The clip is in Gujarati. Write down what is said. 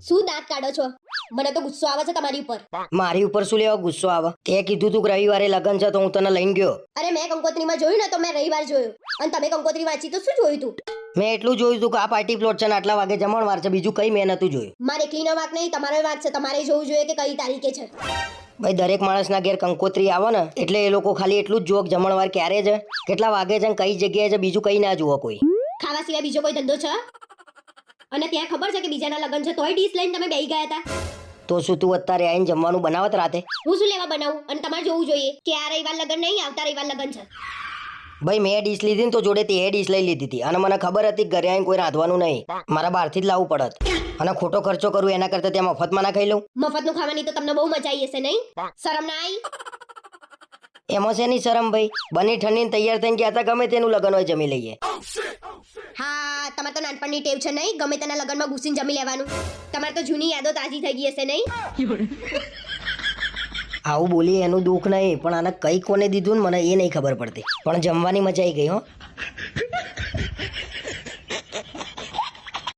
શું દાંત કાઢો છો? મને તો ગુસ્સો આવે છે તમારી ઉપર. મારી ઉપર શું લેવા ગુસ્સો આવે? તે કીધું તું કે રવિવારે લગન છે તો હું તને લઈને ગયો. અરે મેં કંકોત્રીમાં જોયું ને તો મેં રવિવાર જોયું, અને તમે કંકોત્રી વાંચી તો શું જોયું તું? મેં એટલું જોયું તું કે આ પાર્ટી પ્લોટ છે ને આટલા વાગે જમણવાર છે, બીજું કઈ મેં નતું જોયું. મારે એકલીનો વાંક નહીં, તમારો વાંક છે. તમારે જોવું જોઈએ કે કઈ તારીખે છે. ભાઈ દરેક માણસના ઘેર કંકોત્રી આવે ને એટલે એ લોકો ખાલી એટલું જ જોવે કે જમણવાર ક્યારે છે, કેટલા વાગે છે, કઈ જગ્યાએ છે, બીજું કઈ ના જુઓ કોઈ. ખાવા સિવાય બીજો કોઈ ધંધો છે? અને ત્યાં ખબર છે કે બીજાના લગ્ન છે તોય ડીશ લઈને તમે બેહી ગયા હતા. તો શું તું અત્યારે આવીને જમવાનું બનાવત રાતે? હું શું લેવા બનાવું? અને તમારે જોવું જોઈએ કે આ રવિવાર લગ્ન નહીં, આવતા રવિવાર લગ્ન છે. ભાઈ મેં ડીશ લીધી ને તો જોડે તે ડીશ લઈ લીધી હતી, અને મને ખબર હતી કે ઘરે આવીને કોઈ રાંધવાનું નહીં, મારા બહારથી જ લાવવું પડત. અને ખોટો ખર્ચો કરું એના કરતા ત્યાં મફતમાં ના ખાઈ લઉં. મફતનું ખાવાની તો તમને બહુ મજા આવી હશે નહીં? શરમ ના આવી? એમાં શેની શરમ ભાઈ? બની ઠંડીને તૈયાર થઈને ગયા હતા, ગમે તેનું લગન હોય જમી લઈએ. હા, તમારે તો નાનપણની ટેવ છે નહીં, ગમે તેના લગ્નમાં ઘૂસીને જમી લેવાનું. તમારે તો જૂની યાદો તાજી થઈ ગઈ હશે નહીં? આવું બોલી એનું દુઃખ નહીં, પણ આને કઈ કોને દીધું ને મને એ નહીં ખબર પડતી, પણ જમવાની મજા આવી ગઈ હો.